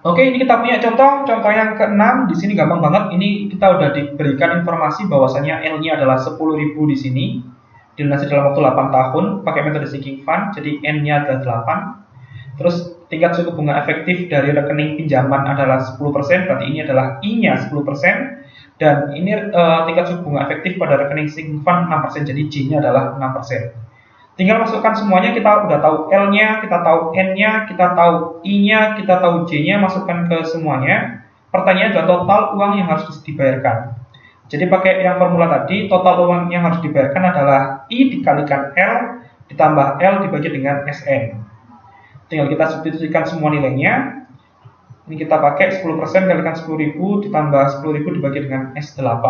Oke, ini kita punya contoh yang ke-6. Di sini gampang banget. Ini kita udah diberikan informasi bahwasanya L-nya adalah 10.000 di sini. Dilunasi dalam waktu 8 tahun pakai metode sinking fund. Jadi N-nya adalah 8. Terus tingkat suku bunga efektif dari rekening pinjaman adalah 10%, berarti ini adalah I-nya 10%. Dan ini tingkat suku bunga efektif pada rekening sinking fund 6%, jadi J-nya adalah 6%. Tinggal masukkan semuanya, kita udah tahu L-nya, kita tahu N-nya, kita tahu I-nya, kita tahu J-nya, masukkan ke semuanya. Pertanyaan adalah total uang yang harus dibayarkan. Jadi pakai yang formula tadi, total uang yang harus dibayarkan adalah I dikalikan L ditambah L dibagi dengan SN. Tinggal kita substitusikan semua nilainya. Ini kita pakai 10% kalikan 10.000 ditambah 10.000 dibagi dengan S8.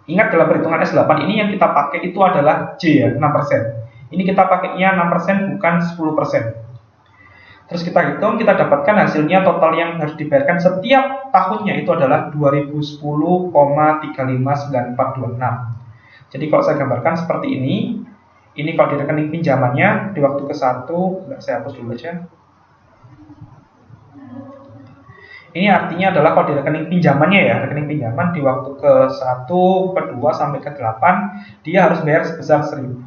Ingat dalam perhitungan S8 ini yang kita pakai itu adalah J ya, 6%. Ini kita pakainya 6% bukan 10%. Terus kita hitung, kita dapatkan hasilnya total yang harus dibayarkan setiap tahunnya itu adalah 2010,359426. Jadi kalau saya gambarkan seperti ini kalau di rekening pinjamannya di waktu ke-1, saya hapus dulu aja. Ini artinya adalah kalau di rekening pinjamannya ya, rekening pinjaman di waktu ke-1, ke-2 sampai ke-8 dia harus bayar sebesar 1.000.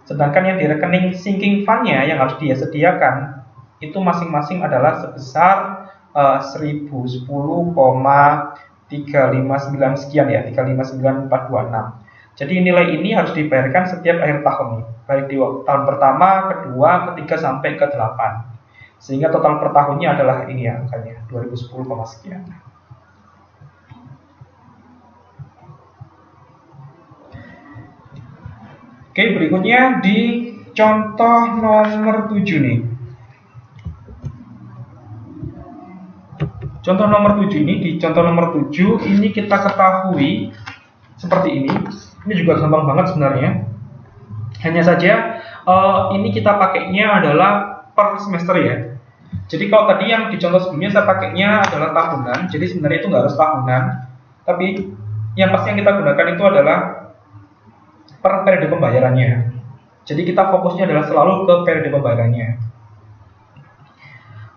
Sedangkan yang di rekening sinking fund-nya yang harus dia sediakan itu masing-masing adalah sebesar 1.010,359 sekian ya, 359.426. Jadi nilai ini harus dibayarkan setiap akhir tahun nih, baik di tahun pertama, kedua, ketiga sampai ke-8. Sehingga total per tahunnya adalah ini ya angkanya, 2010, sekian. Oke, berikutnya di contoh nomor 7 nih. Contoh nomor 7 ini, di contoh nomor 7 ini kita ketahui seperti ini. Ini juga gampang banget sebenarnya. Hanya saja ini kita pakainya adalah per semester ya. Jadi kalau tadi yang di contoh sebelumnya saya pakainya adalah tahunan. Jadi sebenarnya itu nggak harus tahunan. Tapi yang pasti yang kita gunakan itu adalah per periode pembayarannya. Jadi kita fokusnya adalah selalu ke periode pembayarannya.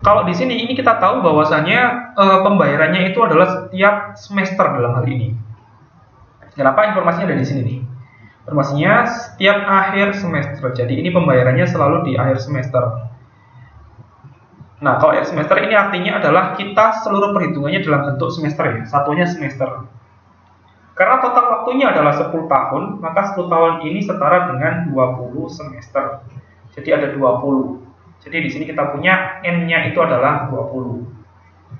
Kalau di sini ini kita tahu bahwasanya pembayarannya itu adalah setiap semester dalam hal ini. Kenapa informasinya ada di sini nih? Informasinya setiap akhir semester. Jadi ini pembayarannya selalu di akhir semester. Nah, kalau akhir semester ini artinya adalah kita seluruh perhitungannya dalam bentuk semester ya, satunya semester. Karena total waktunya adalah 10 tahun, maka 10 tahun ini setara dengan 20 semester. Jadi ada 20. Jadi di sini kita punya N-nya itu adalah 20.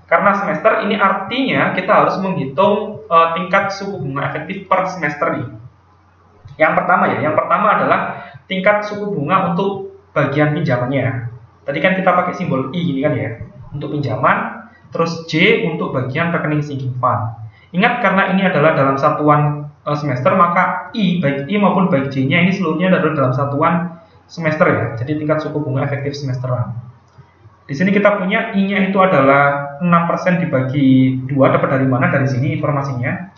Karena semester ini artinya kita harus menghitung tingkat suku bunga efektif per semester nih. Yang pertama adalah tingkat suku bunga untuk bagian pinjamannya. Tadi kan kita pakai simbol I ini kan ya, untuk pinjaman, terus J untuk bagian rekening sinking fund. Ingat karena ini adalah dalam satuan semester, maka I, baik I maupun baik J-nya ini seluruhnya adalah dalam satuan semester ya. Jadi tingkat suku bunga efektif semesteran. Di sini kita punya I-nya itu adalah 6% dibagi 2, dapat dari mana? Dari sini informasinya.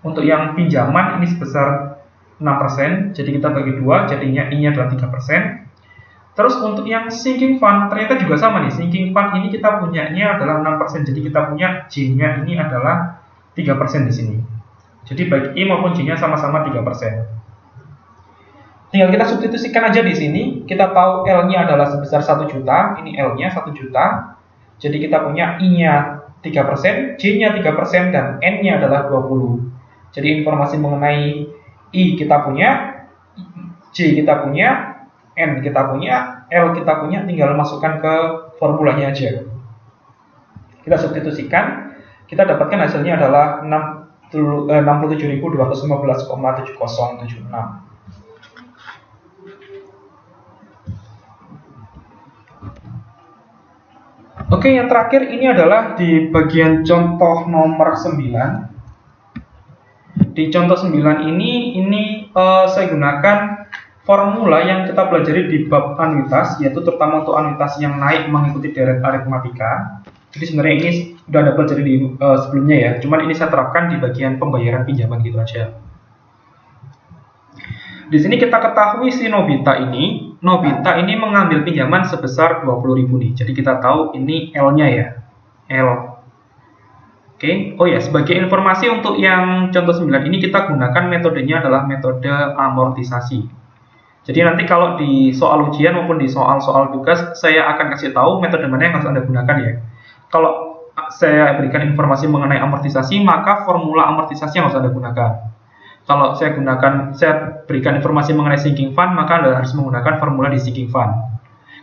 Untuk yang pinjaman ini sebesar 6%, jadi kita bagi 2, jadinya I-nya adalah 3%. Terus untuk yang sinking fund, ternyata juga sama nih. Sinking fund ini kita punyanya adalah 6%, jadi kita punya J-nya ini adalah 3% di sini. Jadi baik I maupun J-nya sama-sama 3%. Tinggal kita substitusikan aja di sini. Kita tahu L-nya adalah sebesar 1 juta. Ini L-nya 1 juta. Jadi kita punya I-nya 3%, J-nya 3%, dan N-nya adalah 20. Jadi informasi mengenai I kita punya, J kita punya, N kita punya, L kita punya, tinggal masukkan ke formulanya aja. Kita substitusikan, kita dapatkan hasilnya adalah 67.215,7076. Oke, yang terakhir ini adalah di bagian contoh nomor 9. Di contoh 9 ini saya gunakan formula yang kita pelajari di bab anuitas, yaitu terutama untuk anuitas yang naik mengikuti deret aritmatika. Jadi sebenarnya ini sudah ada pelajari di sebelumnya ya, cuman ini saya terapkan di bagian pembayaran pinjaman gitu aja. Di sini kita ketahui si Nobita ini Nobita ini mengambil pinjaman sebesar 20.000 nih. Jadi kita tahu ini L-nya ya. L. Oke. Oh ya, sebagai informasi untuk yang contoh 9 ini kita gunakan metodenya adalah metode amortisasi. Jadi nanti kalau di soal ujian maupun di soal-soal tugas saya akan kasih tahu metode mana yang harus Anda gunakan ya. Kalau saya berikan informasi mengenai amortisasi, maka formula amortisasi yang harus Anda gunakan. Kalau saya berikan informasi mengenai sinking fund, maka Anda harus menggunakan formula di sinking fund.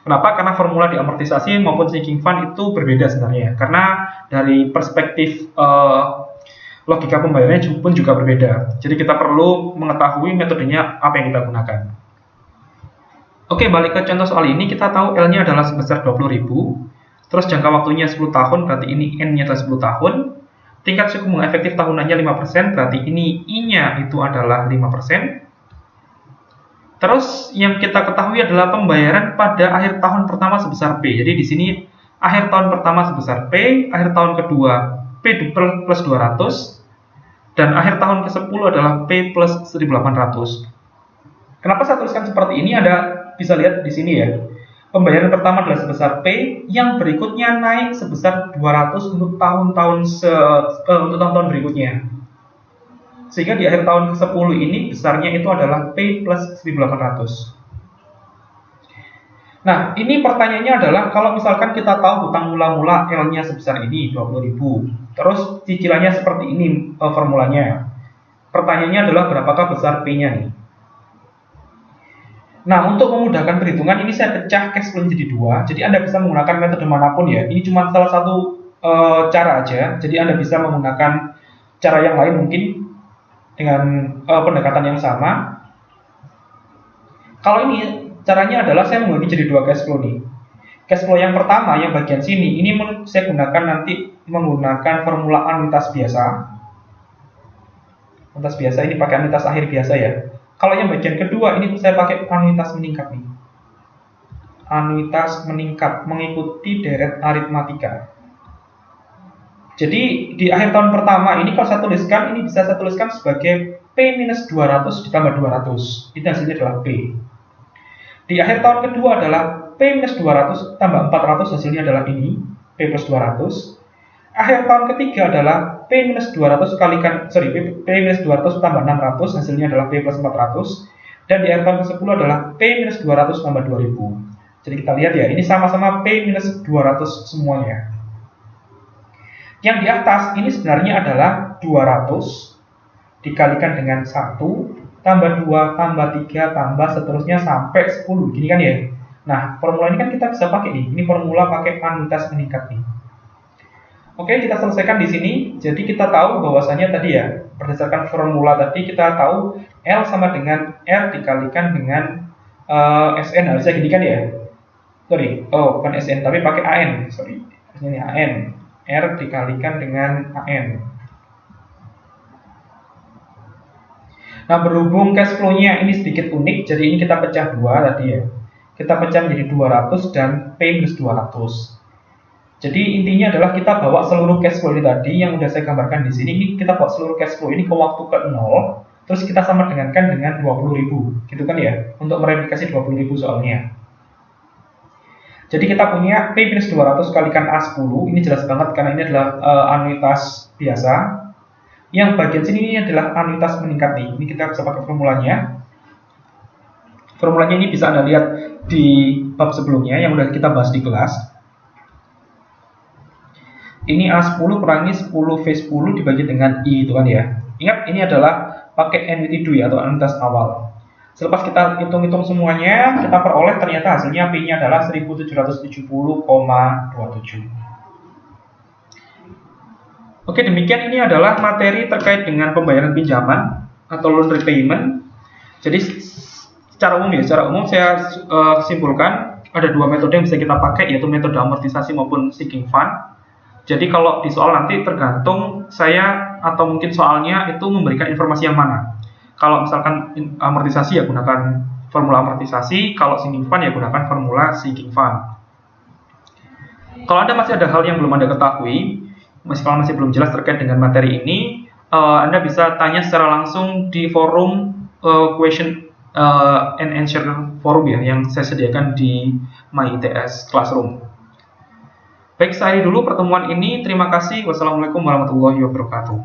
Kenapa? Karena formula di amortisasi maupun sinking fund itu berbeda sebenarnya. Karena dari perspektif logika pembayarannya pun juga berbeda. Jadi kita perlu mengetahui metodenya apa yang kita gunakan. Oke, balik ke contoh soal ini, kita tahu L-nya adalah sebesar 20.000. Terus jangka waktunya 10 tahun, berarti ini N-nya adalah 10 tahun. Tingkat suku bunga efektif tahunannya 5%, berarti ini I-nya itu adalah 5%. Terus yang kita ketahui adalah pembayaran pada akhir tahun pertama sebesar P. Jadi di sini akhir tahun pertama sebesar P, akhir tahun kedua P plus 200, dan akhir tahun ke-10 adalah P plus 1.800. Kenapa saya tuliskan seperti ini? Anda bisa lihat di sini ya. Pembayaran pertama adalah sebesar P, yang berikutnya naik sebesar 200 untuk tahun-tahun berikutnya. Sehingga di akhir tahun ke-10 ini besarnya itu adalah P plus 1.800. Nah, ini pertanyaannya adalah kalau misalkan kita tahu hutang mula-mula L-nya sebesar ini 20.000, terus cicilannya seperti ini formulanya. Pertanyaannya adalah berapakah besar P-nya nih? Nah, untuk memudahkan perhitungan ini saya pecah cash flow jadi dua. Jadi Anda bisa menggunakan metode manapun ya. Ini cuma salah satu cara aja. Jadi Anda bisa menggunakan cara yang lain mungkin dengan pendekatan yang sama. Kalau ini caranya adalah saya membagi jadi dua cash flow nih. Cash flow yang pertama yang bagian sini ini saya gunakan nanti menggunakan formula anuitas biasa. Anuitas biasa ini pakai anuitas akhir biasa ya. Kalau yang bagian kedua ini saya pakai anuitas meningkat nih. Anuitas meningkat mengikuti deret aritmatika. Jadi di akhir tahun pertama ini kalau saya tuliskan, ini bisa saya tuliskan sebagai P minus 200 ditambah 200. Itu hasilnya adalah P. Di akhir tahun kedua adalah P minus 200 tambah 400, hasilnya adalah ini, P plus 200. Akhir tahun ketiga adalah P minus 200 P minus 200 tambah 600, hasilnya adalah P plus 400. Dan di akhir tahun ke-10 adalah P minus 200 tambah 2000. Jadi kita lihat ya, ini sama-sama P minus 200 semuanya. Yang di atas ini sebenarnya adalah 200 dikalikan dengan 1, tambah 2, tambah 3, tambah seterusnya sampai 10. Gini kan ya. Nah, formula ini kan kita bisa pakai nih. Ini formula pakai anuitas meningkat nih. Oke, kita selesaikan di sini. Jadi kita tahu bahwasannya tadi ya, berdasarkan formula tadi kita tahu L sama dengan R dikalikan dengan SN. Harusnya gini kan ya. Sorry, bukan SN tapi pakai AN. Sorry, ini AN. R dikalikan dengan AN. Nah, berhubung cash flow-nya ini sedikit unik, jadi ini kita pecah dua tadi ya. Kita pecah menjadi 200 dan P minus 200. Jadi intinya adalah kita bawa seluruh cash flow ini tadi yang sudah saya gambarkan di sini. Ini kita bawa seluruh cash flow ini ke waktu ke 0, terus kita sama dengan 20.000, gitu kan ya, untuk mereplikasi 20.000 soalnya. Jadi kita punya P minus 200 kalikan A10, ini jelas banget karena ini adalah anuitas biasa. Yang bagian sini ini adalah anuitas meningkat nih. Ini kita bisa pakai formulanya. Formulanya ini bisa Anda lihat di bab sebelumnya yang sudah kita bahas di kelas. Ini A10 kurangi 10V10 dibagi dengan I, itu kan ya. Ingat, ini adalah pakai NWT DUI atau anuitas awal. Selepas kita hitung-hitung semuanya, kita peroleh ternyata hasilnya P-nya adalah 1770,27. Oke, demikian ini adalah materi terkait dengan pembayaran pinjaman atau loan repayment. Jadi secara umum saya simpulkan ada dua metode yang bisa kita pakai, yaitu metode amortisasi maupun sinking fund. Jadi kalau di soal nanti tergantung saya atau mungkin soalnya itu memberikan informasi yang mana. Kalau misalkan amortisasi ya gunakan formula amortisasi, kalau sinking fund ya gunakan formula sinking fund. Kalau Anda masih ada hal yang belum Anda ketahui, kalau masih belum jelas terkait dengan materi ini, Anda bisa tanya secara langsung di forum question Ensure Forum ya, yang saya sediakan di MyITS Classroom. Baik, saya dulu pertemuan ini. Terima kasih. Wassalamualaikum warahmatullahi wabarakatuh.